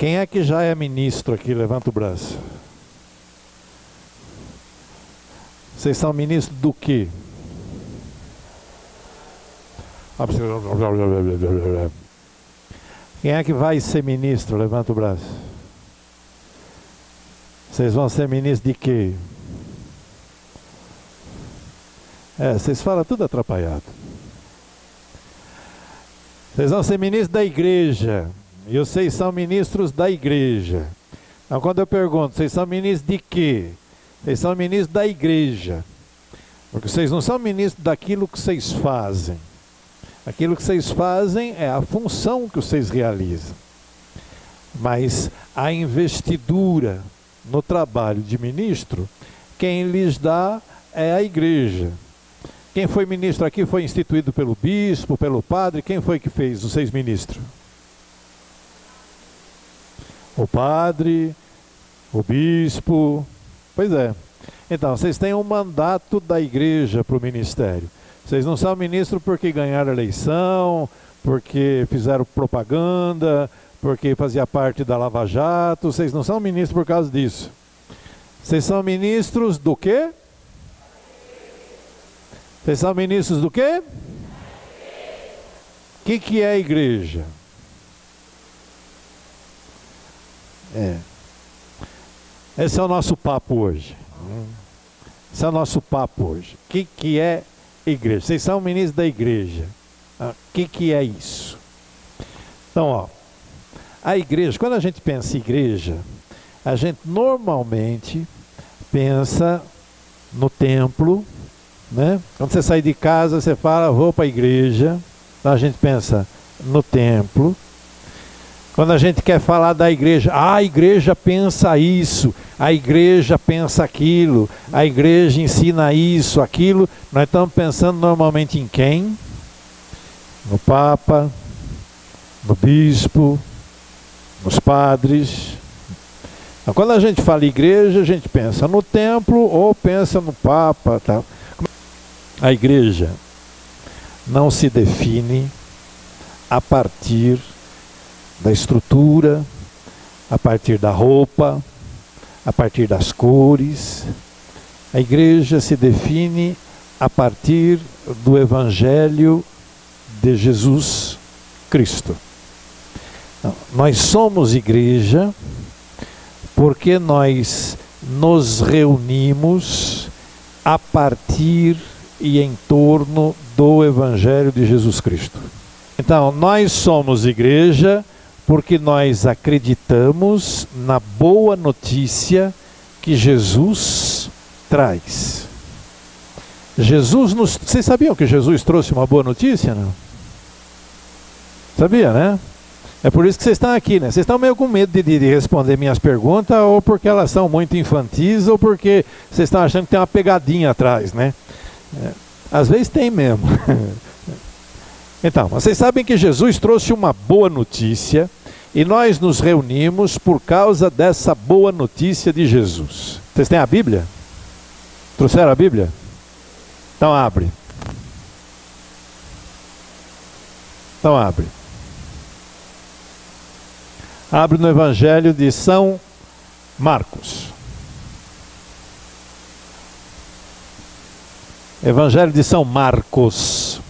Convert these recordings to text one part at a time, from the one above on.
Quem é que já é ministro aqui? Levanta o braço. Vocês são ministros do quê? Quem é que vai ser ministro? Levanta o braço. Vocês vão ser ministros de quê? Vocês falam tudo atrapalhado. Vocês vão ser ministros da igreja. E vocês são ministros da igreja. Então quando eu pergunto, vocês são ministros de quê? Vocês são ministros da igreja. Porque vocês não são ministros daquilo que vocês fazem. Aquilo que vocês fazem é a função que vocês realizam. Mas a investidura no trabalho de ministro, quem lhes dá é a igreja. Quem foi ministro aqui foi instituído pelo bispo, pelo padre. Quem foi que fez os 6 ministros? O padre, o bispo. Pois é. Então, vocês têm um mandato da igreja para o ministério. Vocês não são ministros porque ganharam a eleição, porque fizeram propaganda, porque fazia parte da Lava Jato. Vocês não são ministros por causa disso. Vocês são ministros do quê? Vocês são ministros do quê? O que é a igreja? Esse é o nosso papo hoje. Esse é o nosso papo hoje. O que é igreja? Vocês são ministros da igreja. O que é isso? Então, ó, a igreja, quando a gente pensa em igreja, a gente normalmente pensa no templo, né? Quando você sai de casa, você fala, vou para a igreja. Então a gente pensa no templo. Quando a gente quer falar da igreja, a igreja pensa isso, a igreja pensa aquilo, a igreja ensina isso, aquilo. Nós estamos pensando normalmente em quem? No Papa, no bispo, nos padres. Então, quando a gente fala igreja, a gente pensa no templo ou pensa no Papa, tá? A igreja não se define a partir da estrutura, a partir da roupa, a partir das cores. A igreja se define a partir do Evangelho de Jesus Cristo. Então, nós somos igreja porque nós nos reunimos a partir e em torno do Evangelho de Jesus Cristo. Então, nós somos igreja porque nós acreditamos na boa notícia que Jesus traz. Vocês sabiam que Jesus trouxe uma boa notícia, não? Sabia, né? É por isso que vocês estão aqui, né? Vocês estão meio com medo de responder minhas perguntas, ou porque elas são muito infantis, ou porque vocês estão achando que tem uma pegadinha atrás, né? Às vezes tem mesmo. Então, vocês sabem que Jesus trouxe uma boa notícia e nós nos reunimos por causa dessa boa notícia de Jesus. Vocês têm a Bíblia? Trouxeram a Bíblia? Então abre. Então abre. Abre no Evangelho de São Marcos. Evangelho de São Marcos.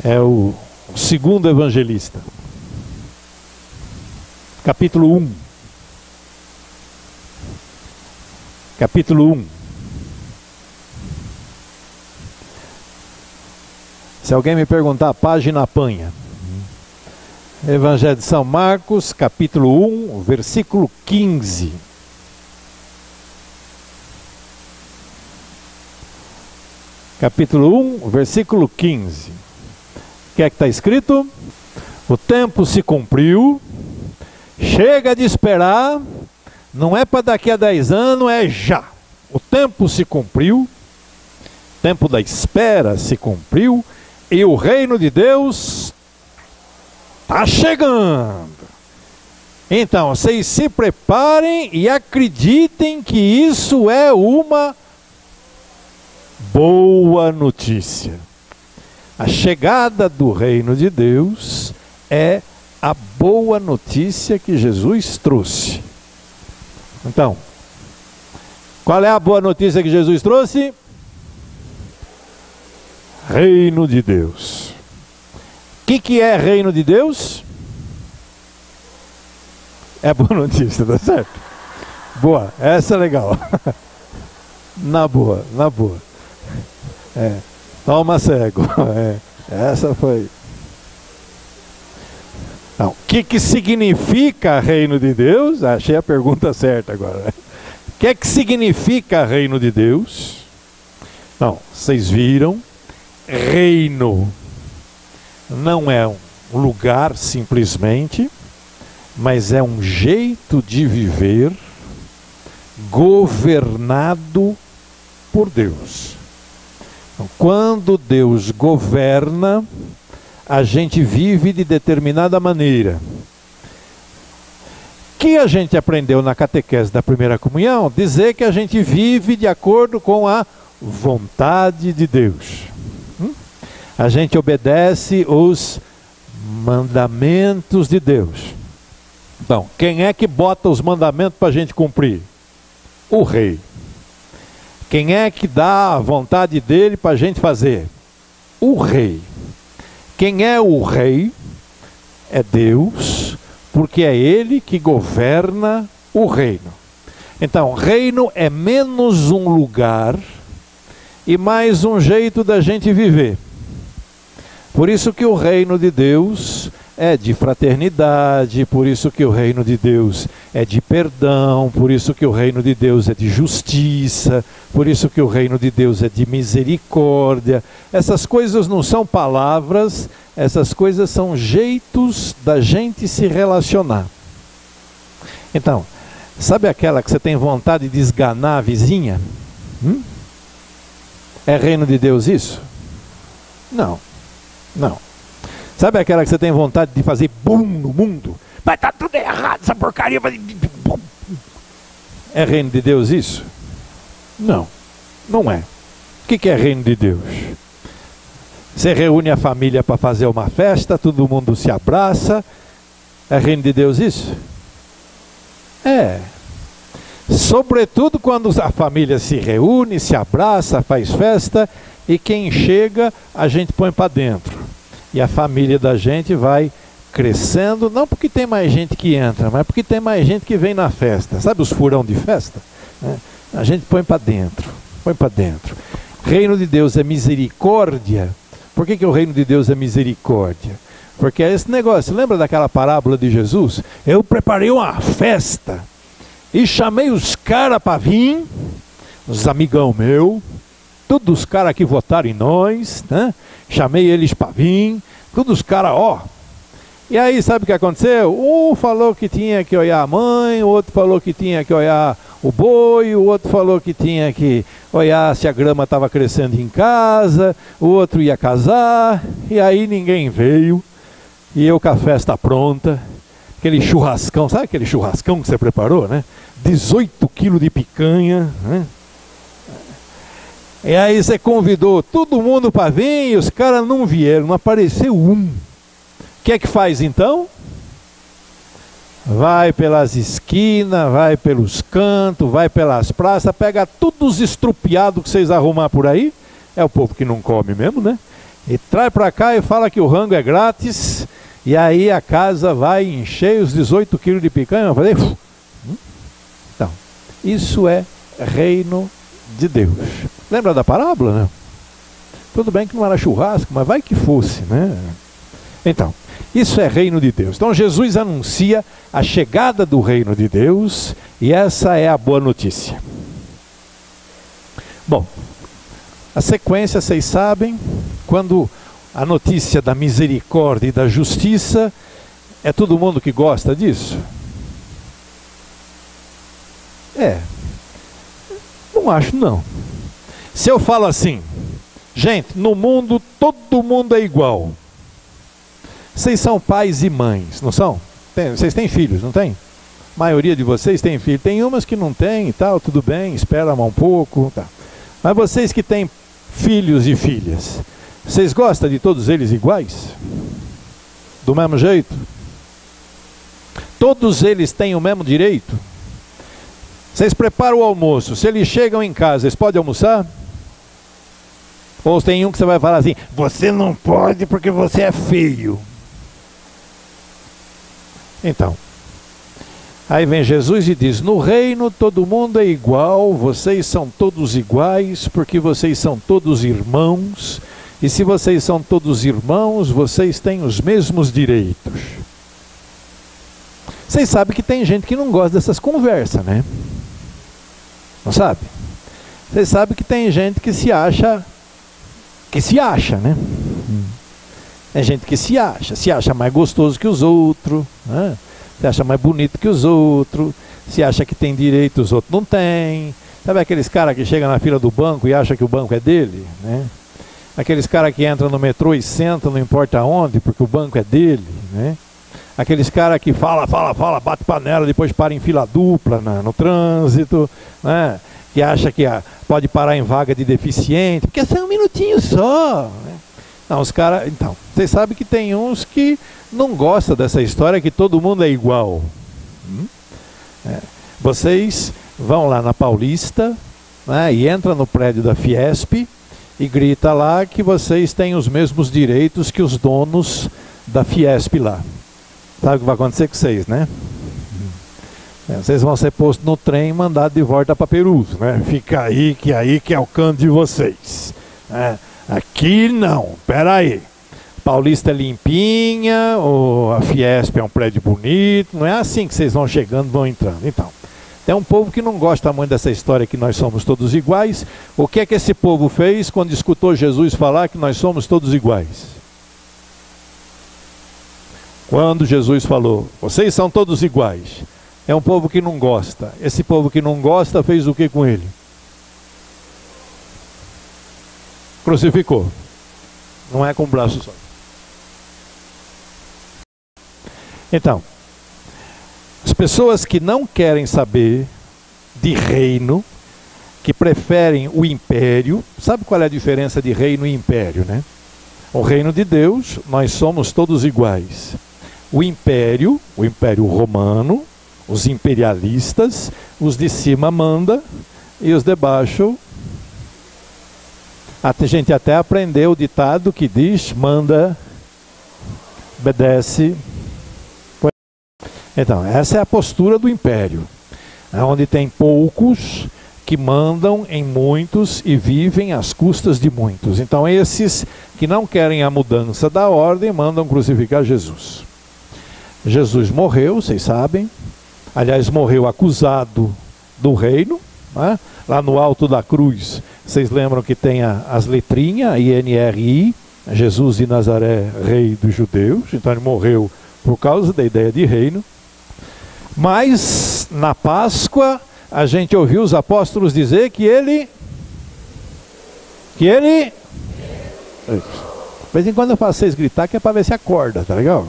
É o segundo evangelista. Capítulo 1. Capítulo 1. Se alguém me perguntar, a página apanha. Evangelho de São Marcos, capítulo 1, versículo 15. Capítulo 1, versículo 15. O que é que está escrito? O tempo se cumpriu, chega de esperar, não é para daqui a 10 anos, é já. O tempo se cumpriu, o tempo da espera se cumpriu, e o reino de Deus está chegando. Então, vocês se preparem e acreditem que isso é uma boa notícia. A chegada do reino de Deus é a boa notícia que Jesus trouxe. Então, qual é a boa notícia que Jesus trouxe? Reino de Deus. O que é reino de Deus? É boa notícia, tá certo? Boa, essa é legal. Na boa, na boa. Toma cego. Essa foi. Não, o que significa reino de Deus? Achei a pergunta certa agora. O que significa reino de Deus? Não, vocês viram? Reino não é um lugar simplesmente, mas é um jeito de viver governado por Deus. Então, quando Deus governa, a gente vive de determinada maneira. Que a gente aprendeu na catequese da primeira comunhão, dizer que a gente vive de acordo com a vontade de Deus. A gente obedece os mandamentos de Deus. Então, quem é que bota os mandamentos para a gente cumprir? O rei. Quem é que dá a vontade dele para a gente fazer? O rei. Quem é o rei? É Deus, porque é ele que governa o reino. Então, reino é menos um lugar e mais um jeito da gente viver. Por isso que o reino de Deus é de fraternidade, por isso que o reino de Deus é de perdão, por isso que o reino de Deus é de justiça, por isso que o reino de Deus é de misericórdia. Essas coisas não são palavras, essas coisas são jeitos da gente se relacionar. Então, sabe aquela que você tem vontade de esganar a vizinha? É reino de Deus isso? Não. Não. Sabe aquela que você tem vontade de fazer bum no mundo? Vai estar tudo errado, essa porcaria vai... É reino de Deus isso? Não, não é. O que é reino de Deus? Você reúne a família para fazer uma festa, todo mundo se abraça. É reino de Deus isso? É. Sobretudo quando a família se reúne, se abraça, faz festa, e quem chega a gente põe para dentro. E a família da gente vai crescendo, não porque tem mais gente que entra, mas porque tem mais gente que vem na festa. Sabe os furão de festa? A gente põe para dentro, põe para dentro. Reino de Deus é misericórdia. Por que o reino de Deus é misericórdia? Porque é esse negócio, lembra daquela parábola de Jesus? Eu preparei uma festa e chamei os caras para vir, os amigão meu, todos os caras que votaram em nós, né? Chamei eles para vir, todos os caras, ó. E aí, sabe o que aconteceu? Um falou que tinha que olhar a mãe, o outro falou que tinha que olhar o boi, o outro falou que tinha que olhar se a grama estava crescendo em casa, o outro ia casar, e aí ninguém veio, e eu com a festa pronta, aquele churrascão, sabe aquele churrascão que você preparou, né? 18 quilos de picanha, né? E aí você convidou todo mundo para vir e os caras não vieram, não apareceu um. O que é que faz então? Vai pelas esquinas, vai pelos cantos, vai pelas praças, pega todos os estrupiados que vocês arrumar por aí, é o povo que não come mesmo, né? E traz para cá e fala que o rango é grátis, e aí a casa vai encher os 18 quilos de picanha. Falei, então, isso é reino de Deus. Lembra da parábola, né? Tudo bem que não era churrasco, mas vai que fosse, né? Então, isso é reino de Deus. Então Jesus anuncia a chegada do reino de Deus, e essa é a boa notícia. Bom, a sequência vocês sabem, quando a notícia da misericórdia e da justiça, é todo mundo que gosta disso? Não acho não. Se eu falo assim, gente, no mundo todo mundo é igual. Vocês são pais e mães, não são? Vocês têm filhos, não tem? A maioria de vocês tem filhos. Tem umas que não tem e tal, tudo bem, espera um pouco. Tá. Mas vocês que têm filhos e filhas, vocês gostam de todos eles iguais? Do mesmo jeito? todos eles têm o mesmo direito? Vocês preparam o almoço, se eles chegam em casa, eles podem almoçar? Ou tem um que você vai falar assim, você não pode porque você é feio. Então, aí vem Jesus e diz, no reino todo mundo é igual, vocês são todos iguais, porque vocês são todos irmãos, e se vocês são todos irmãos, vocês têm os mesmos direitos. Vocês sabem que tem gente que não gosta dessas conversas, né? Não sabe? Vocês sabem que tem gente que se acha, né? Tem gente que se acha mais gostoso que os outros, né? Se acha mais bonito que os outros, se acha que tem direito, os outros não têm. Sabe aqueles caras que chegam na fila do banco e acham que o banco é dele, né? Aqueles caras que entram no metrô e sentam, não importa onde, porque o banco é dele, né? Aqueles caras que fala, bate panela, depois para em fila dupla no trânsito, né? Que acha que pode parar em vaga de deficiente, porque é só um minutinho só, né? Não, os caras... Então, vocês sabem que tem uns que não gostam dessa história que todo mundo é igual. Vocês vão lá na Paulista, né, e entra no prédio da Fiesp e grita lá que vocês têm os mesmos direitos que os donos da Fiesp lá. Sabe o que vai acontecer com vocês, né? Vocês vão ser postos no trem e mandados de volta para Perus, né? Fica aí que é o canto de vocês, né? Aqui não, peraí. Paulista é limpinha, a Fiesp é um prédio bonito, não é assim que vocês vão chegando, vão entrando. Então, tem um povo que não gosta muito dessa história que nós somos todos iguais. O que é que esse povo fez quando escutou Jesus falar que nós somos todos iguais? Quando Jesus falou, vocês são todos iguais, é um povo que não gosta. Esse povo que não gosta fez o que com ele? Crucificou. Não é com o braço só. Então, as pessoas que não querem saber de reino, que preferem o império, sabe qual é a diferença de reino e império, né? O reino de Deus, nós somos todos iguais. O império romano, os imperialistas, os de cima manda e os de baixo... A gente até aprendeu o ditado que diz, manda, obedece. Então, essa é a postura do império, onde tem poucos que mandam em muitos e vivem às custas de muitos. Então, esses que não querem a mudança da ordem, mandam crucificar Jesus. Jesus morreu, vocês sabem. Aliás, morreu acusado do reino, né? Lá no alto da cruz, vocês lembram que tem as letrinhas, INRI, Jesus de Nazaré, rei dos judeus. Então ele morreu por causa da ideia de reino. Mas na Páscoa a gente ouviu os apóstolos dizer que ele... De vez em quando eu faço vocês gritar que é para ver se acorda, tá legal?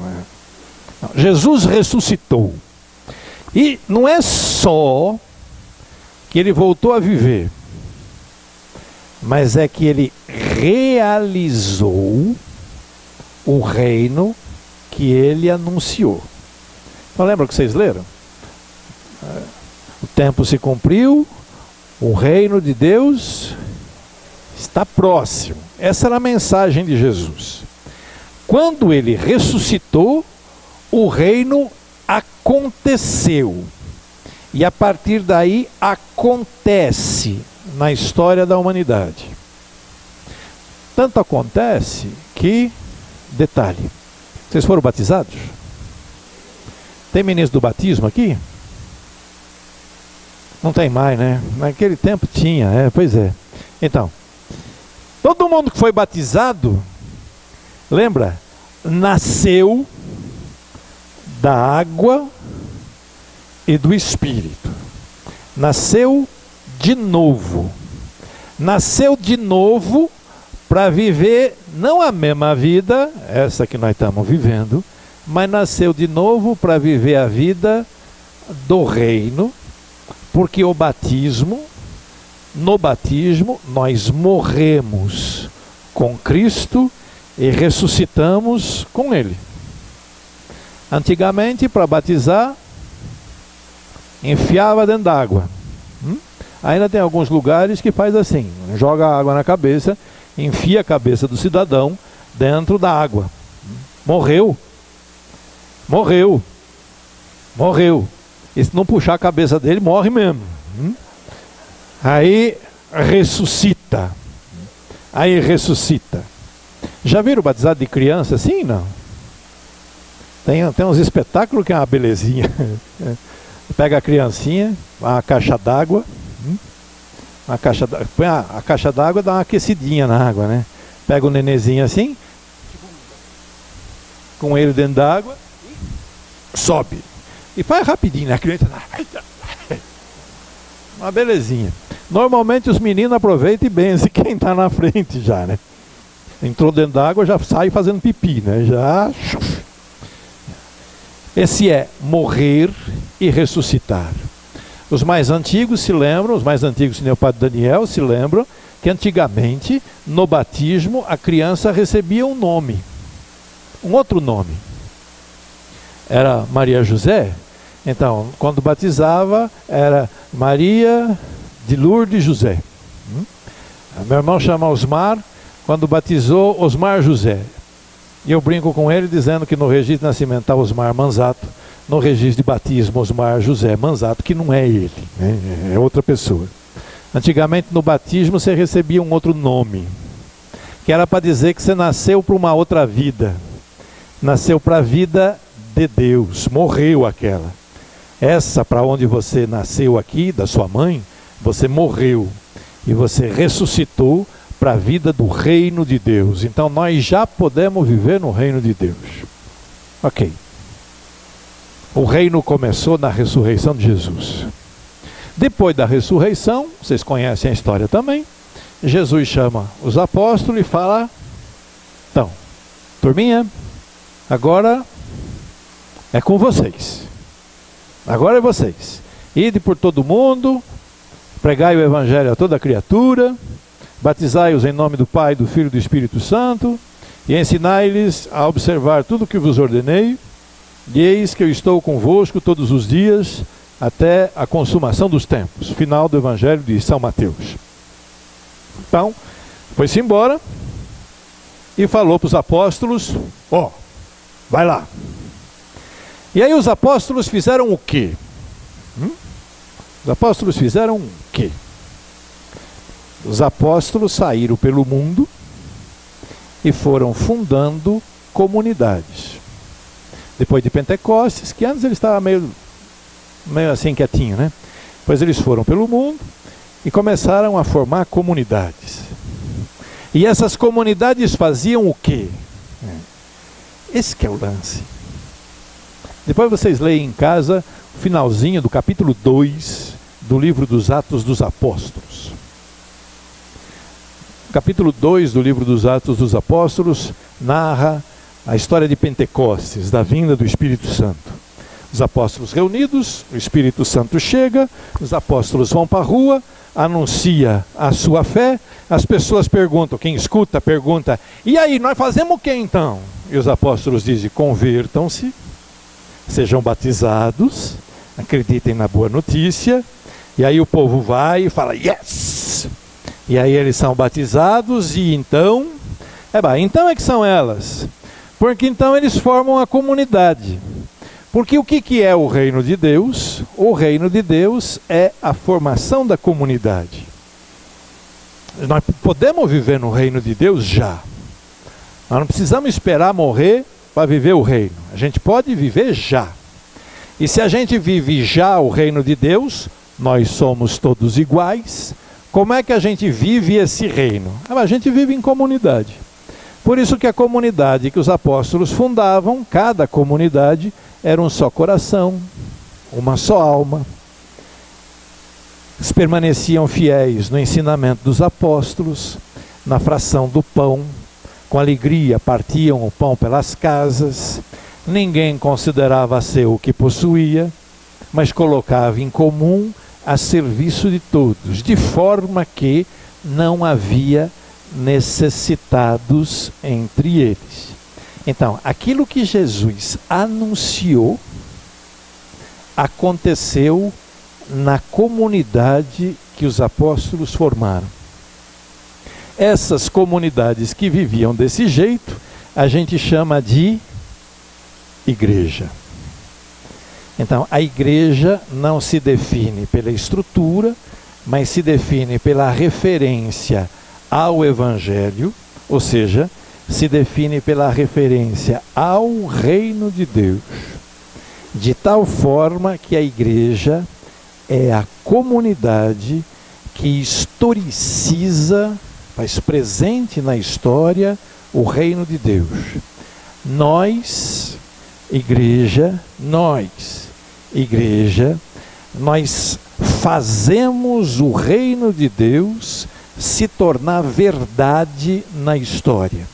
Jesus ressuscitou. E não é só que ele voltou a viver, mas é que ele realizou o reino que ele anunciou. Então lembra o que vocês leram? O tempo se cumpriu, o reino de Deus está próximo. Essa era a mensagem de Jesus. Quando ele ressuscitou, o reino aconteceu. E a partir daí acontece na história da humanidade. Tanto acontece que, detalhe, vocês foram batizados? Tem ministro do batismo aqui? Não tem mais, né? Naquele tempo tinha, pois é. Então, todo mundo que foi batizado, lembra? Nasceu da água e do Espírito. Nasceu de novo. Nasceu de novo para viver não a mesma vida, essa que nós estamos vivendo, mas nasceu de novo para viver a vida do reino, porque no batismo, nós morremos com Cristo e ressuscitamos com Ele. Antigamente, para batizar, enfiava dentro d'água. Ainda tem alguns lugares que faz assim, joga água na cabeça, enfia a cabeça do cidadão dentro da água. Morreu. Morreu. Morreu. E se não puxar a cabeça dele, morre mesmo. Aí ressuscita. Aí ressuscita. Já viram batizado de criança assim? Não. Tem uns espetáculos que é uma belezinha. Pega a criancinha, uma caixa d'água. Põe a caixa d'água, dá uma aquecidinha na água, né? Pega o nenenzinho assim, com ele dentro d'água, sobe. E faz rapidinho, né? A criança. Uma belezinha. Normalmente os meninos aproveitam e benzem quem está na frente já, né? Entrou dentro d'água, já sai fazendo pipi, né? Já. Esse é morrer e ressuscitar. Os mais antigos se lembram, os mais antigos, que nem o padre Daniel, se lembram que antigamente, no batismo, a criança recebia um nome. Um outro nome. Era Maria José. Então, quando batizava, era Maria de Lourdes José. Meu irmão chama Osmar, quando batizou, Osmar José. E eu brinco com ele dizendo que no registro de nascimento está Osmar Manzato, no registro de batismo Osmar José Manzato, que não é ele, né? É outra pessoa. Antigamente no batismo você recebia um outro nome, que era para dizer que você nasceu para uma outra vida, nasceu para a vida de Deus, morreu aquela. Essa para onde você nasceu aqui, da sua mãe, você morreu e você ressuscitou para a vida do reino de Deus. Então nós já podemos viver no reino de Deus. Ok. O reino começou na ressurreição de Jesus. Depois da ressurreição, vocês conhecem a história também, Jesus chama os apóstolos e fala: então, turminha, agora é com vocês. Agora é vocês. Ide por todo mundo, pregai o evangelho a toda criatura, batizai-os em nome do Pai, do Filho e do Espírito Santo, e ensinai-lhes a observar tudo o que vos ordenei, e eis que eu estou convosco todos os dias, até a consumação dos tempos. Final do Evangelho de São Mateus. Então, foi-se embora, e falou para os apóstolos: ó, vai lá. E aí os apóstolos fizeram o quê? Os apóstolos fizeram o quê? Os apóstolos saíram pelo mundo e foram fundando comunidades. Depois de Pentecostes, que antes ele estava meio assim quietinho, né? Depois eles foram pelo mundo e começaram a formar comunidades. E essas comunidades faziam o quê? Esse que é o lance. Depois vocês leem em casa o finalzinho do capítulo 2 do livro dos Atos dos Apóstolos. Capítulo 2 do livro dos Atos dos Apóstolos narra a história de Pentecostes, da vinda do Espírito Santo. Os apóstolos reunidos, o Espírito Santo chega, os apóstolos vão para a rua, anuncia a sua fé, as pessoas perguntam, quem escuta pergunta: e aí, nós fazemos o que então? E os apóstolos dizem: convertam-se, sejam batizados, acreditem na boa notícia. E aí o povo vai e fala: yes! E aí eles são batizados e então... então é que são elas. Porque então eles formam a comunidade. Porque o que é o reino de Deus? O reino de Deus é a formação da comunidade. Nós podemos viver no reino de Deus já. Nós não precisamos esperar morrer para viver o reino. A gente pode viver já. E se a gente vive já o reino de Deus, nós somos todos iguais. Como é que a gente vive esse reino? A gente vive em comunidade. Por isso que a comunidade que os apóstolos fundavam, cada comunidade era um só coração, uma só alma. Eles permaneciam fiéis no ensinamento dos apóstolos, na fração do pão, com alegria partiam o pão pelas casas, ninguém considerava seu o que possuía, mas colocava em comum a serviço de todos, de forma que não havia necessitados entre eles. Então, aquilo que Jesus anunciou aconteceu na comunidade que os apóstolos formaram. Essas comunidades que viviam desse jeito, a gente chama de igreja. Então, a igreja não se define pela estrutura, mas se define pela referência ao Evangelho, ou seja, se define pela referência ao reino de Deus, de tal forma que a igreja é a comunidade que historiciza, faz presente na história o reino de Deus. Nós, igreja, nós fazemos o reino de Deus se tornar verdade na história.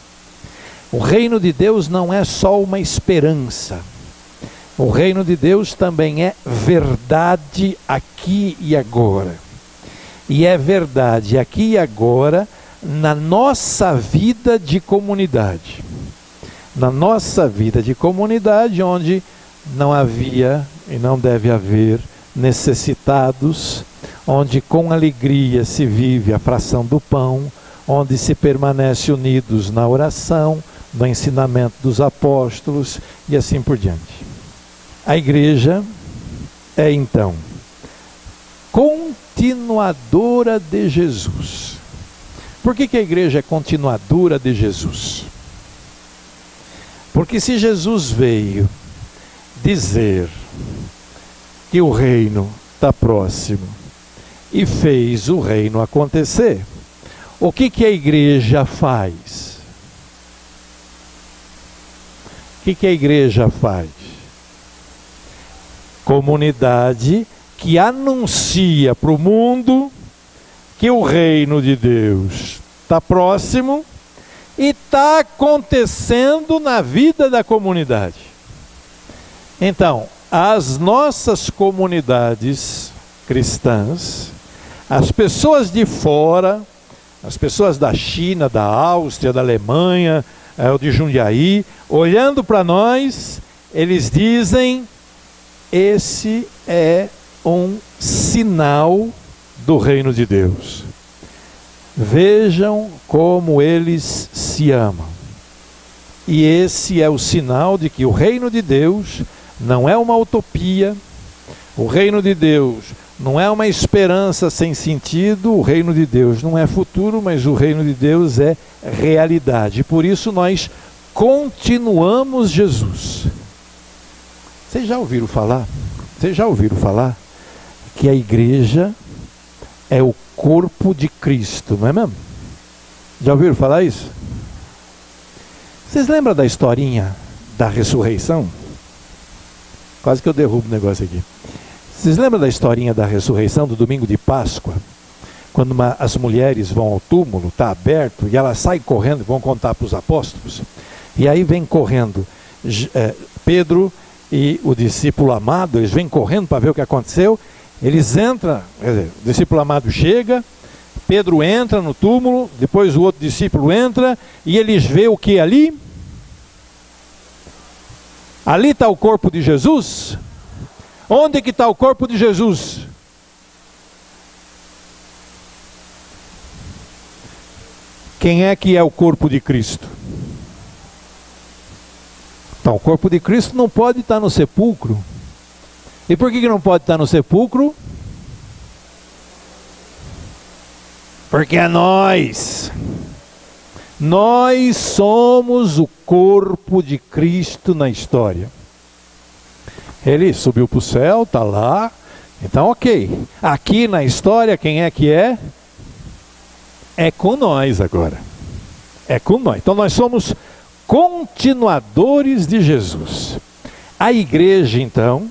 O reino de Deus não é só uma esperança. O reino de Deus também é verdade aqui e agora. E é verdade aqui e agora na nossa vida de comunidade. Na nossa vida de comunidade, onde não havia e não deve haver necessitados, onde com alegria se vive a fração do pão, onde se permanece unidos na oração, no ensinamento dos apóstolos e assim por diante. A igreja é então continuadora de Jesus. Por que a igreja é continuadora de Jesus? Porque se Jesus veio dizer que o reino está próximo e fez o reino acontecer, o que a igreja faz? O que a igreja faz? Comunidade que anuncia para o mundo que o reino de Deus está próximo e está acontecendo na vida da comunidade. Então, as nossas comunidades cristãs, as pessoas de fora, as pessoas da China, da Áustria, da Alemanha, de Jundiaí, olhando para nós, eles dizem: esse é um sinal do reino de Deus. Vejam como eles se amam. E esse é o sinal de que o reino de Deus não é uma utopia, o reino de Deus não é uma esperança sem sentido, o reino de Deus não é futuro, mas o reino de Deus é realidade. Por isso nós continuamos Jesus. Vocês já ouviram falar? Vocês já ouviram falar que a igreja é o corpo de Cristo, não é mesmo? Já ouviram falar isso? Vocês lembram da historinha da ressurreição? Quase que eu derrubo o negócio aqui. Vocês lembram da historinha da ressurreição do domingo de Páscoa? Quando as mulheres vão ao túmulo, está aberto, e elas saem correndo e vão contar para os apóstolos. E aí vem correndo Pedro e o discípulo amado, eles vêm correndo para ver o que aconteceu. Eles entram, quer dizer, o discípulo amado chega, Pedro entra no túmulo, depois o outro discípulo entra, e eles veem o que ali? Ali está o corpo de Jesus. Onde que está o corpo de Jesus? Quem é que é o corpo de Cristo? Então, o corpo de Cristo não pode estar no sepulcro. E por que não pode estar no sepulcro? Porque é nós. Nós somos o corpo de Cristo na história. Ele subiu para o céu, está lá. Então, ok. Aqui na história, quem é que é? É com nós agora. É com nós. Então, nós somos continuadores de Jesus. A igreja, então,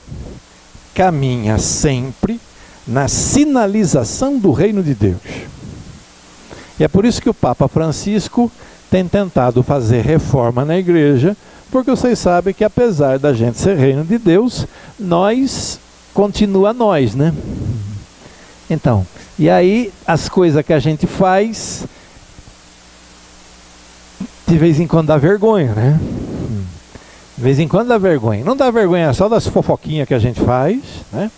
caminha sempre na sinalização do reino de Deus. E é por isso que o Papa Francisco tem tentado fazer reforma na igreja, porque vocês sabem que apesar da gente ser reino de Deus, nós, continua nós, né? Então, e aí as coisas que a gente faz, de vez em quando dá vergonha, né? De vez em quando dá vergonha. Não dá vergonha só das fofoquinhas que a gente faz, né?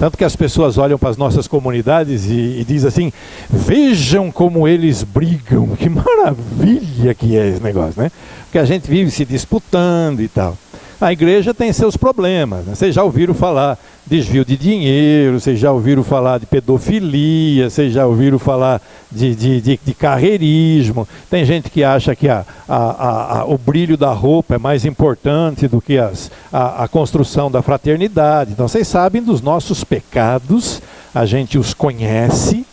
Tanto que as pessoas olham para as nossas comunidades e dizem assim: vejam como eles brigam, que maravilha que é esse negócio, né? Porque a gente vive se disputando e tal. A igreja tem seus problemas, né? Vocês já ouviram falar de desvio de dinheiro, vocês já ouviram falar de pedofilia, vocês já ouviram falar de carreirismo. Tem gente que acha que o brilho da roupa é mais importante do que a construção da fraternidade. Então vocês sabem dos nossos pecados, a gente os conhece,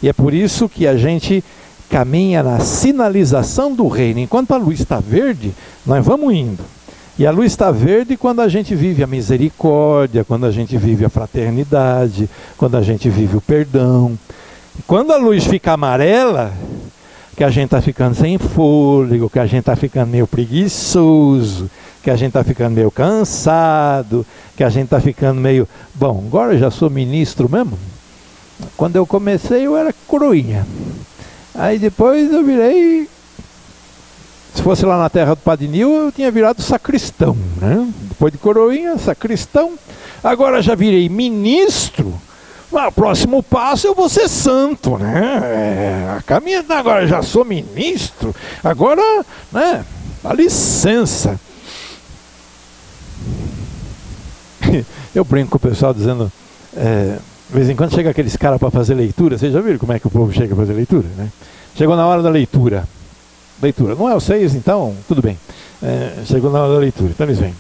e é por isso que a gente caminha na sinalização do reino. Enquanto a luz está verde, nós vamos indo. E a luz está verde quando a gente vive a misericórdia, quando a gente vive a fraternidade, quando a gente vive o perdão. Quando a luz fica amarela, que a gente está ficando sem fôlego, que a gente está ficando meio preguiçoso, que a gente está ficando meio cansado, que a gente está ficando meio... Bom, agora eu já sou ministro mesmo. Quando eu comecei eu era coroinha. Aí depois eu virei... Se fosse lá na terra do Padre Nil, eu tinha virado sacristão, né? Depois de coroinha, sacristão. Agora já virei ministro. O próximo passo eu vou ser santo, né? A caminhada, agora já sou ministro. Agora, né? Dá licença. Eu brinco com o pessoal dizendo... de vez em quando chega aqueles caras para fazer leitura. Vocês já viram como é que o povo chega para fazer leitura, né? Chegou na hora da leitura. Leitura. Não é o 6, então, tudo bem. Chegou na hora da leitura. Então eles vêm.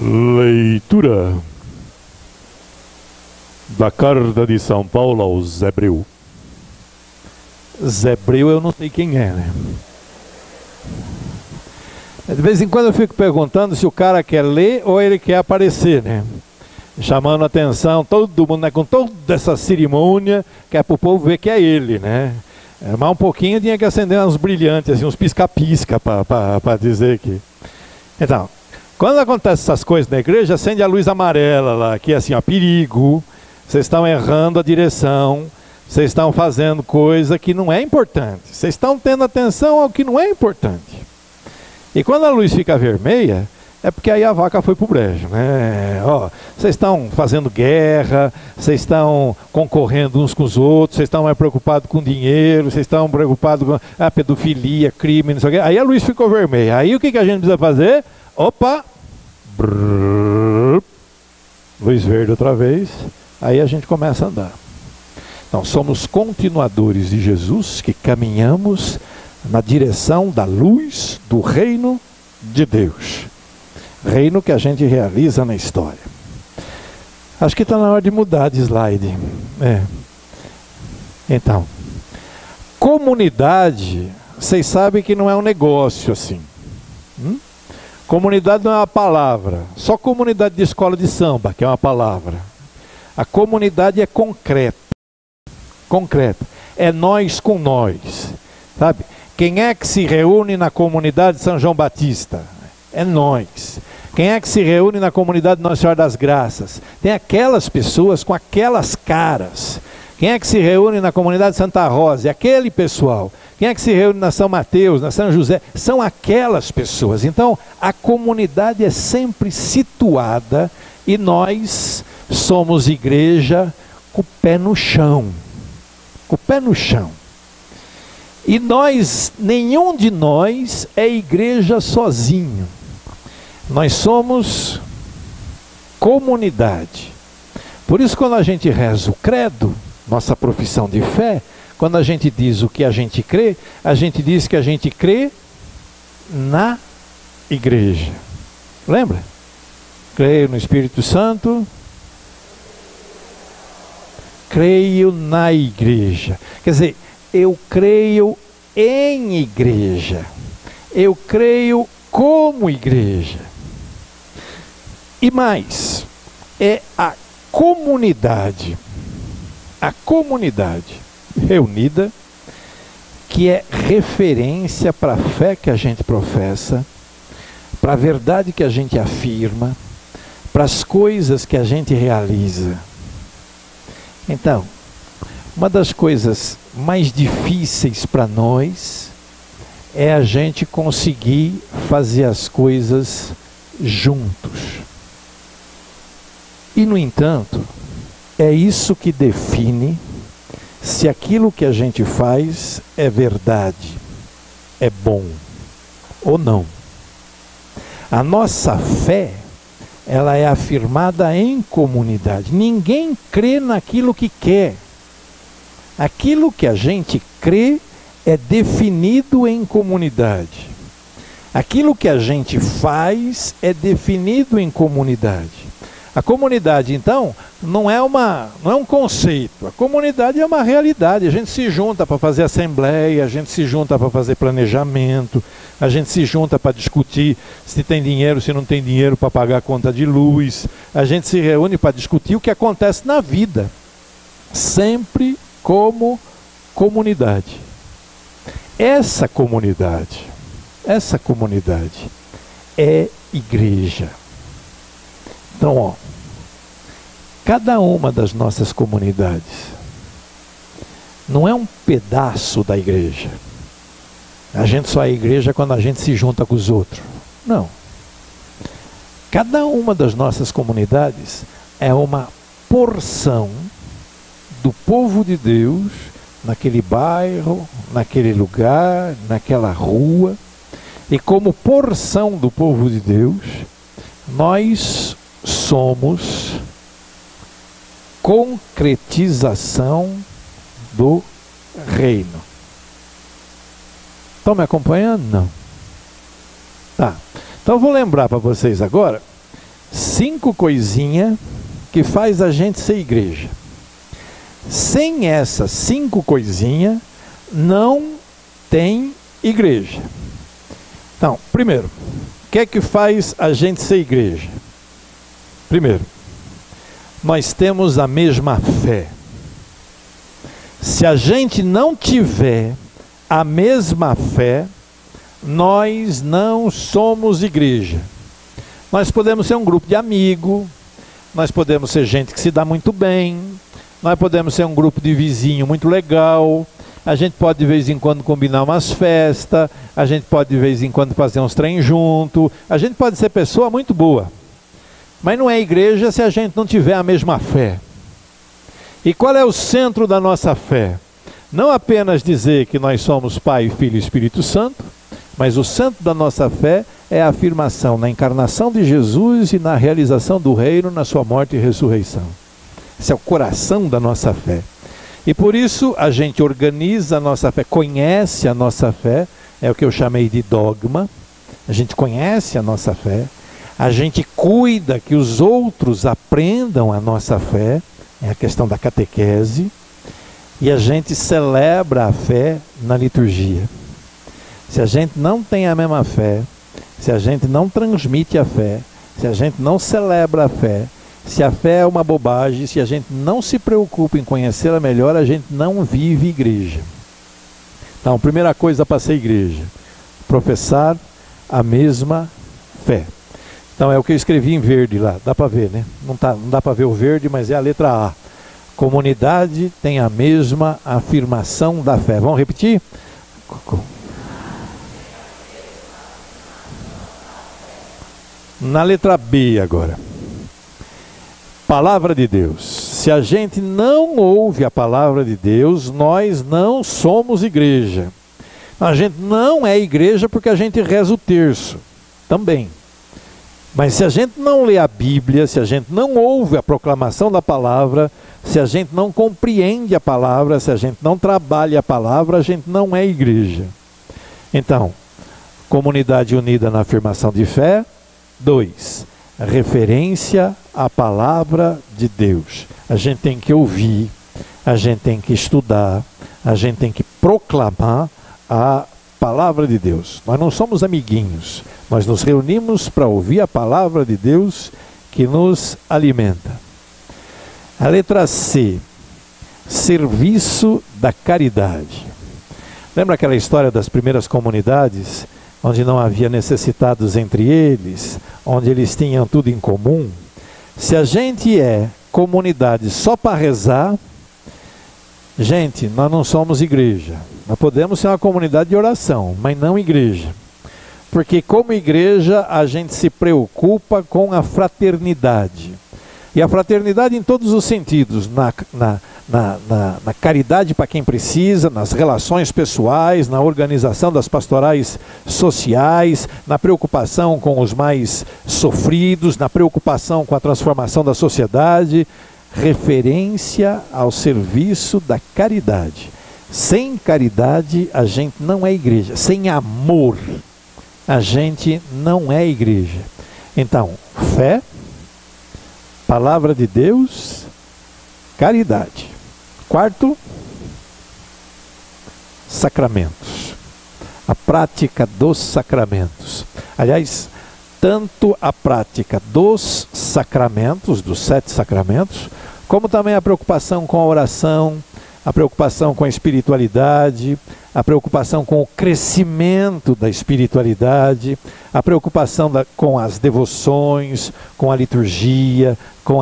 Leitura da carta de São Paulo aos Hebreus. Hebreu eu não sei quem é, né? De vez em quando eu fico perguntando se o cara quer ler ou ele quer aparecer, né? Chamando a atenção, todo mundo, né, com toda essa cerimônia, que é para o povo ver que é ele, né? Mas um pouquinho tinha que acender uns brilhantes, assim, uns pisca-pisca para dizer que... Então... Quando acontecem essas coisas na igreja, acende a luz amarela lá, que é assim, ó, perigo, vocês estão errando a direção, vocês estão fazendo coisa que não é importante, vocês estão tendo atenção ao que não é importante. E quando a luz fica vermelha, é porque aí a vaca foi pro brejo, né? Ó, vocês estão fazendo guerra, vocês estão concorrendo uns com os outros, vocês estão mais preocupados com dinheiro, vocês estão preocupados com a pedofilia, crime, não sei o quê. Aí a luz ficou vermelha. Aí o que a gente precisa fazer? Opa! Brrr, luz verde outra vez. Aí a gente começa a andar. Então somos continuadores de Jesus que caminhamos na direção da luz do reino de Deus. Reino que a gente realiza na história. Acho que está na hora de mudar de slide. Então, comunidade, vocês sabem que não é um negócio assim. Comunidade não é uma palavra. Só comunidade de escola de samba, que é uma palavra. A comunidade é concreta. Concreta. É nós com nós. Sabe? Quem é que se reúne na comunidade de São João Batista? É nós. Quem é que se reúne na comunidade Nossa Senhora das Graças? Tem aquelas pessoas com aquelas caras. Quem é que se reúne na comunidade Santa Rosa? É aquele pessoal. Quem é que se reúne na São Mateus, na São José? São aquelas pessoas. Então, a comunidade é sempre situada e nós somos igreja com o pé no chão. Com o pé no chão. E nós, nenhum de nós é igreja sozinho. Nós somos comunidade. Por isso, quando a gente reza o credo, nossa profissão de fé, quando a gente diz o que a gente crê, a gente diz que a gente crê na igreja. Lembra? Creio no Espírito Santo. Creio na igreja. Quer dizer, eu creio em igreja. Eu creio como igreja. E mais, é a comunidade reunida que é referência para a fé que a gente professa, para a verdade que a gente afirma, para as coisas que a gente realiza. Então, uma das coisas mais difíceis para nós é a gente conseguir fazer as coisas juntos. E, no entanto, é isso que define se aquilo que a gente faz é verdade, é bom ou não. A nossa fé, ela é afirmada em comunidade. Ninguém crê naquilo que quer. Aquilo que a gente crê é definido em comunidade. Aquilo que a gente faz é definido em comunidade. A comunidade, então, não é um conceito. A comunidade é uma realidade. A gente se junta para fazer assembleia, a gente se junta para fazer planejamento, a gente se junta para discutir se tem dinheiro, se não tem dinheiro para pagar a conta de luz. A gente se reúne para discutir o que acontece na vida. Sempre como comunidade. Essa comunidade é igreja. Então, ó, cada uma das nossas comunidades não é um pedaço da igreja. A gente só é igreja quando a gente se junta com os outros. Não. Cada uma das nossas comunidades é uma porção do povo de Deus naquele bairro, naquele lugar, naquela rua. E como porção do povo de Deus, nós somos concretização do reino. Estão me acompanhando? Não. Tá. Então eu vou lembrar para vocês agora 5 coisinhas que faz a gente ser igreja. Sem essas 5 coisinhas, não tem igreja. Então, primeiro, o que é que faz a gente ser igreja? Primeiro, nós temos a mesma fé. Se a gente não tiver a mesma fé, nós não somos igreja. Nós podemos ser um grupo de amigos, nós podemos ser gente que se dá muito bem, nós podemos ser um grupo de vizinho muito legal, a gente pode de vez em quando combinar umas festas, a gente pode de vez em quando fazer uns trem junto, a gente pode ser pessoa muito boa. Mas não é igreja se a gente não tiver a mesma fé. E qual é o centro da nossa fé? Não apenas dizer que nós somos Pai, Filho e Espírito Santo, mas o centro da nossa fé é a afirmação na encarnação de Jesus e na realização do reino na sua morte e ressurreição. Esse é o coração da nossa fé. E por isso a gente organiza a nossa fé, conhece a nossa fé, é o que eu chamei de dogma. A gente conhece a nossa fé. A gente cuida que os outros aprendam a nossa fé, é a questão da catequese, e a gente celebra a fé na liturgia. Se a gente não tem a mesma fé, se a gente não transmite a fé, se a gente não celebra a fé, se a fé é uma bobagem, se a gente não se preocupa em conhecê-la melhor, a gente não vive igreja. Então, primeira coisa para ser igreja, professar a mesma fé. Então é o que eu escrevi em verde lá, dá para ver, né? Não dá para ver o verde, mas é a letra A. Comunidade tem a mesma afirmação da fé. Vamos repetir? Na letra B agora. Palavra de Deus. Se a gente não ouve a palavra de Deus, nós não somos igreja. A gente não é igreja porque a gente reza o terço. Também. Mas se a gente não lê a Bíblia, se a gente não ouve a proclamação da palavra, se a gente não compreende a palavra, se a gente não trabalha a palavra, a gente não é igreja. Então, comunidade unida na afirmação de fé. 2, referência à palavra de Deus. A gente tem que ouvir, a gente tem que estudar, a gente tem que proclamar a palavra de Deus. Nós não somos amiguinhos, nós nos reunimos para ouvir a palavra de Deus que nos alimenta. A letra C, serviço da caridade. Lembra aquela história das primeiras comunidades, onde não havia necessitados entre eles, onde eles tinham tudo em comum? Se a gente é comunidade só para rezar, gente, nós não somos igreja. Nós podemos ser uma comunidade de oração, mas não igreja. Porque como igreja a gente se preocupa com a fraternidade. E a fraternidade em todos os sentidos, na caridade para quem precisa, nas relações pessoais, na organização das pastorais sociais, na preocupação com os mais sofridos, na preocupação com a transformação da sociedade, referência ao serviço da caridade. Sem caridade a gente não é igreja, sem amor a gente não é igreja. Então, fé, palavra de Deus, caridade. Quarto, sacramentos. A prática dos sacramentos. Aliás, tanto a prática dos sacramentos, dos 7 sacramentos, como também a preocupação com a oração, a preocupação com a espiritualidade, a preocupação com o crescimento da espiritualidade, a preocupação com as devoções, com a liturgia, com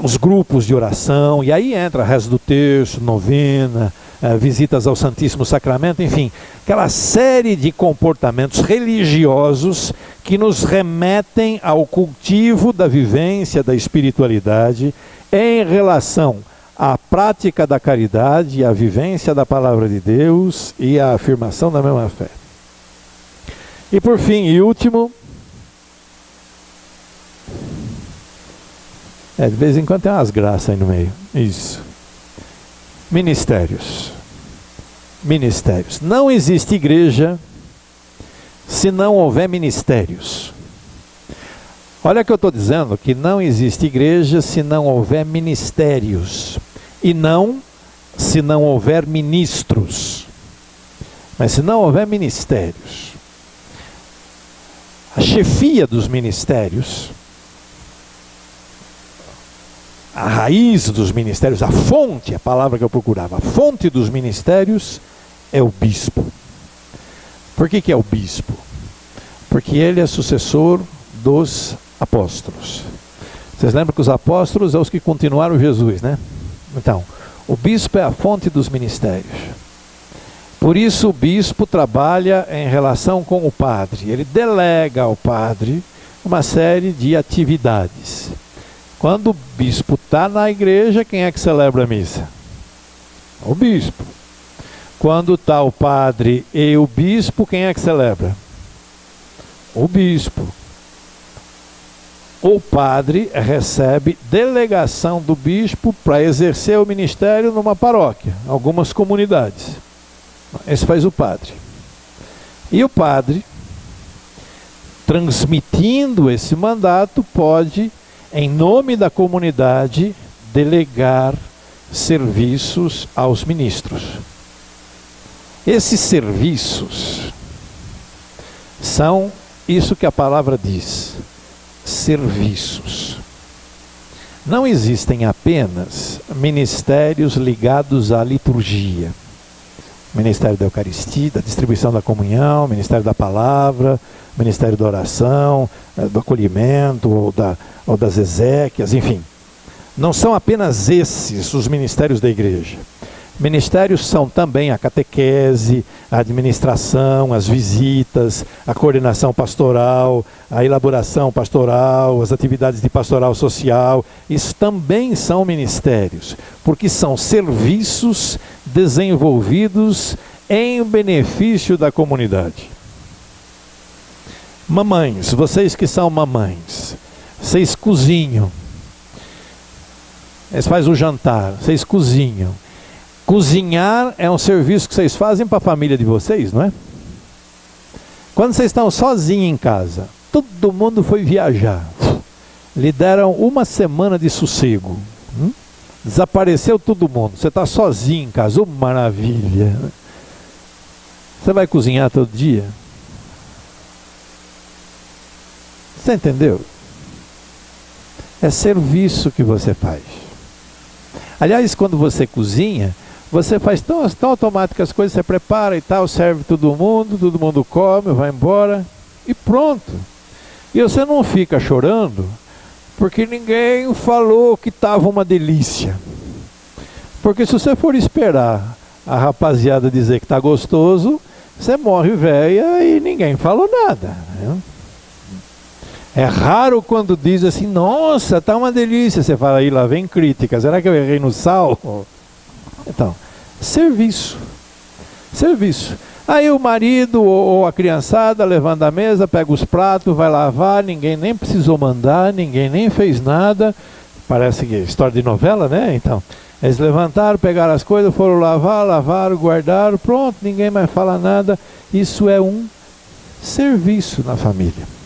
os grupos de oração, e aí entra rezo do terço, novena, visitas ao Santíssimo Sacramento, enfim, aquela série de comportamentos religiosos que nos remetem ao cultivo da vivência da espiritualidade em relação à prática da caridade, à vivência da palavra de Deus e à afirmação da mesma fé. E por fim, e último, de vez em quando tem umas graças aí no meio. Isso. Ministérios. Ministérios. Não existe igreja se não houver ministérios. Olha que eu estou dizendo que não existe igreja se não houver ministérios. E não se não houver ministros. Mas se não houver ministérios. A chefia dos ministérios, a raiz dos ministérios, a fonte, a palavra que eu procurava, a fonte dos ministérios é o bispo. Por que é o bispo? Porque ele é sucessor dos apóstolos. Vocês lembram que os apóstolos são os que continuaram Jesus, né? Então, o bispo é a fonte dos ministérios. Por isso o bispo trabalha em relação com o padre. Ele delega ao padre uma série de atividades. Quando o bispo está na igreja, quem é que celebra a missa? O bispo. Quando está o padre e o bispo, quem é que celebra? O bispo. O padre recebe delegação do bispo para exercer o ministério numa paróquia, algumas comunidades. Esse faz o padre. E o padre, transmitindo esse mandato, pode, em nome da comunidade, delegar serviços aos ministros. Esses serviços são isso que a palavra diz: serviços. Não existem apenas ministérios ligados à liturgia. Ministério da Eucaristia, da distribuição da comunhão, Ministério da Palavra, Ministério da Oração, do acolhimento, ou das exéquias, enfim. Não são apenas esses os ministérios da igreja. Ministérios são também a catequese, a administração, as visitas, a coordenação pastoral, a elaboração pastoral, as atividades de pastoral social. Isso também são ministérios, porque são serviços desenvolvidos em benefício da comunidade. Mamães, vocês que são mamães, vocês cozinham, vocês fazem o jantar, vocês cozinham. Cozinhar é um serviço que vocês fazem para a família de vocês, não é? Quando vocês estão sozinhos em casa, todo mundo foi viajar, lhe deram uma semana de sossego, desapareceu todo mundo, você está sozinho em casa, maravilha. Você vai cozinhar todo dia? Você entendeu? É serviço que você faz. Aliás, quando você cozinha, você faz tão automático as coisas, você prepara e tal, serve todo mundo come, vai embora e pronto. E você não fica chorando porque ninguém falou que estava uma delícia. Porque se você for esperar a rapaziada dizer que está gostoso, você morre velha e ninguém falou nada, né? É raro quando diz assim, nossa, tá uma delícia. Você fala, aí lá vem crítica, será que eu errei no sal? Então, serviço. Serviço. Aí o marido ou a criançada levanta a mesa, pega os pratos, vai lavar, ninguém nem precisou mandar, ninguém nem fez nada. Parece que é história de novela, né? Então, eles levantaram, pegaram as coisas, foram lavar, lavaram, guardaram, pronto, ninguém mais fala nada. Isso é um serviço na família.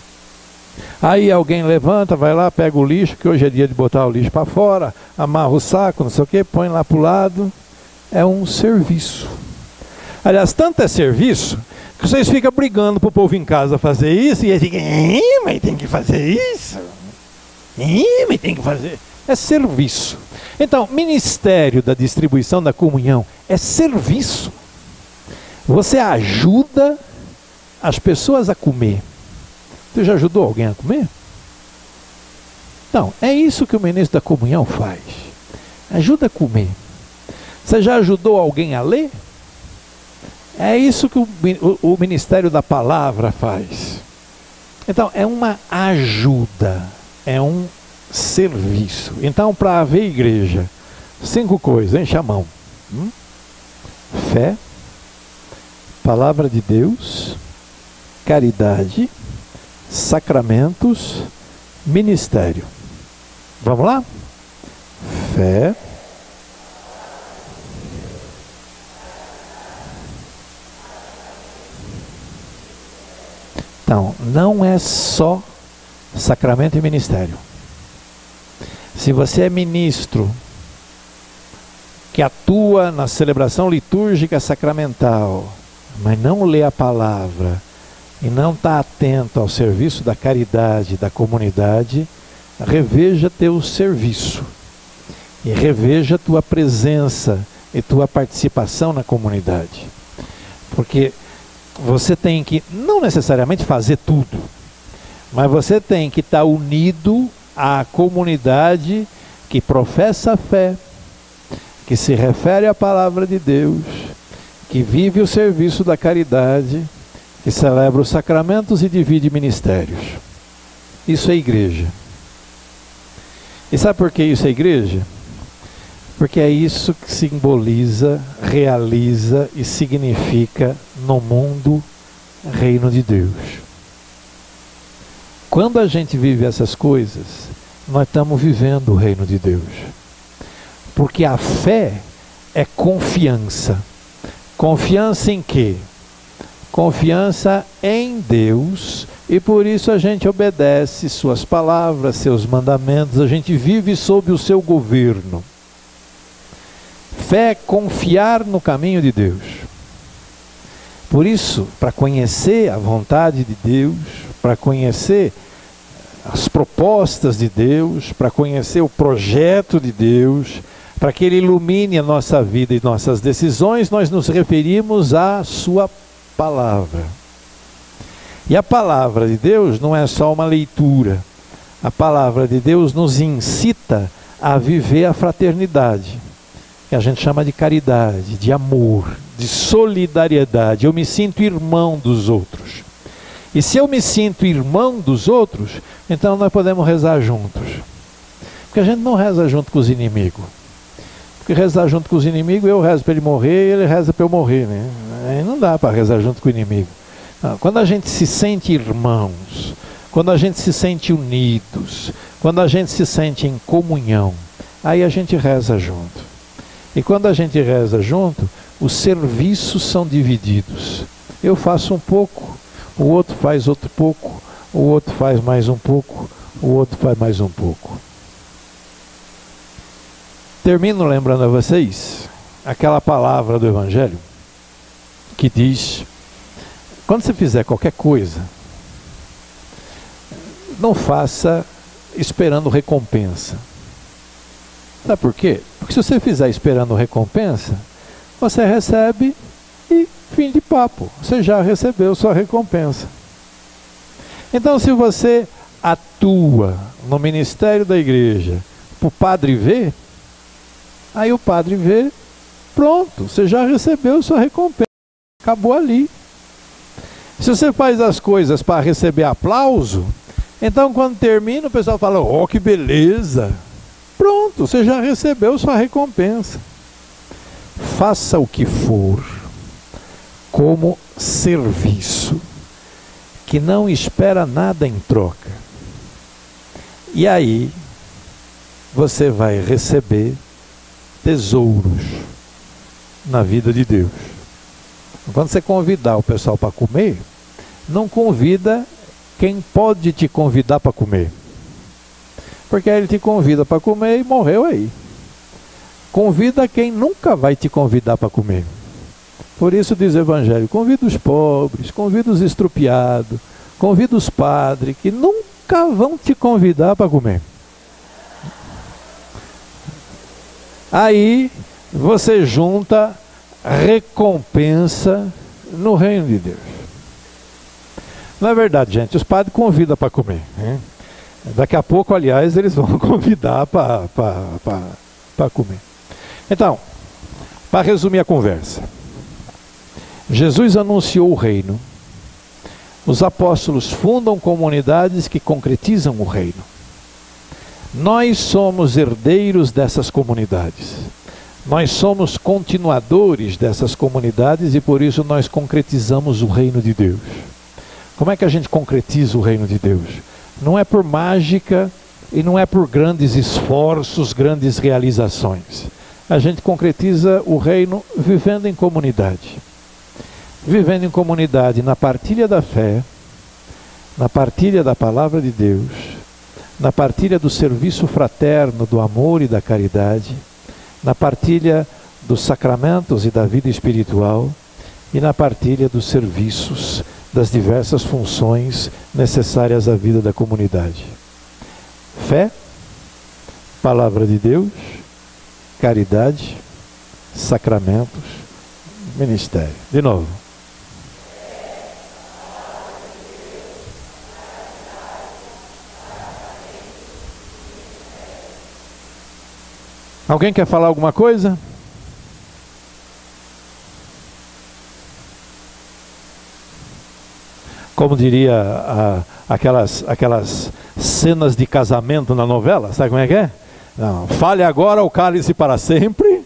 Aí alguém levanta, vai lá, pega o lixo, que hoje é dia de botar o lixo para fora, amarra o saco, não sei o que, põe lá para o lado. É um serviço. Aliás, tanto é serviço, que vocês ficam brigando para o povo em casa fazer isso, e eles ficam, mas tem que fazer isso, mas tem que fazer. É serviço. Então, ministério da distribuição da comunhão é serviço. Você ajuda as pessoas a comer. Você já ajudou alguém a comer? Então, é isso que o ministro da comunhão faz. Ajuda a comer. Você já ajudou alguém a ler? É isso que o ministério da palavra faz. Então, é uma ajuda, é um serviço. Então, para haver igreja, 5 coisas, enche a mão. Fé, palavra de Deus, caridade, sacramentos, ministério. Vamos lá? Fé, então, não é só sacramento e ministério. Se você é ministro que atua na celebração litúrgica sacramental, mas não lê a palavra e não está atento ao serviço da caridade da comunidade, reveja teu serviço e reveja tua presença e tua participação na comunidade. Porque você tem que, não necessariamente fazer tudo, mas você tem que estar unido à comunidade que professa a fé, que se refere à palavra de Deus, que vive o serviço da caridade, que celebra os sacramentos e divide ministérios. Isso é igreja. E sabe por que isso é igreja? Porque é isso que simboliza, realiza e significa no mundo reino de Deus. Quando a gente vive essas coisas, nós estamos vivendo o reino de Deus. Porque a fé é confiança. Confiança em quê? Confiança em Deus, e por isso a gente obedece suas palavras, seus mandamentos, a gente vive sob o seu governo. Fé é confiar no caminho de Deus. Por isso, para conhecer a vontade de Deus, para conhecer as propostas de Deus, para conhecer o projeto de Deus, para que Ele ilumine a nossa vida e nossas decisões, nós nos referimos à sua palavra. E a palavra de Deus não é só uma leitura. A palavra de Deus nos incita a viver a fraternidade, que a gente chama de caridade, de amor, de solidariedade. Eu me sinto irmão dos outros. E se eu me sinto irmão dos outros, então nós podemos rezar juntos. Porque a gente não reza junto com os inimigos. Porque rezar junto com os inimigos, eu rezo para ele morrer e ele reza para eu morrer, né? Aí não dá para rezar junto com o inimigo. Não, quando a gente se sente irmãos, quando a gente se sente unidos, quando a gente se sente em comunhão, aí a gente reza junto. E quando a gente reza junto, os serviços são divididos. Eu faço um pouco, o outro faz outro pouco, o outro faz mais um pouco, o outro faz mais um pouco. Termino lembrando a vocês aquela palavra do Evangelho que diz: quando você fizer qualquer coisa, não faça esperando recompensa. Sabe por quê? Porque se você fizer esperando recompensa, você recebe e fim de papo. Você já recebeu sua recompensa. Então, se você atua no ministério da igreja para o padre ver, aí o padre vê, pronto, você já recebeu sua recompensa. Acabou ali. Se você faz as coisas para receber aplauso, então quando termina o pessoal fala, oh, que beleza. Pronto, você já recebeu sua recompensa. Faça o que for como serviço, que não espera nada em troca. E aí você vai receber tesouros na vida de Deus. Quando você convidar o pessoal para comer, não convida quem pode te convidar para comer. Porque aí ele te convida para comer e morreu aí. Convida quem nunca vai te convidar para comer. Por isso diz o Evangelho, convida os pobres, convida os estrupiados, convida os padres, que nunca vão te convidar para comer. Aí você junta recompensa no reino de Deus. Não é verdade, gente? Os padres convidam para comer, hein? Daqui a pouco, aliás, eles vão convidar para comer. Então, para resumir a conversa, Jesus anunciou o reino. Os apóstolos fundam comunidades que concretizam o reino. Nós somos herdeiros dessas comunidades. Nós somos continuadores dessas comunidades e por isso nós concretizamos o reino de Deus. Como é que a gente concretiza o reino de Deus? Não é por mágica e não é por grandes esforços, grandes realizações. A gente concretiza o reino vivendo em comunidade. Vivendo em comunidade na partilha da fé, na partilha da palavra de Deus, na partilha do serviço fraterno, do amor e da caridade, na partilha dos sacramentos e da vida espiritual e na partilha dos serviços, das diversas funções necessárias à vida da comunidade. Fé, palavra de Deus, caridade, sacramentos, ministério. De novo. Alguém quer falar alguma coisa? Como diria aquelas cenas de casamento na novela, sabe como é que é? Não, fale agora o cálice para sempre.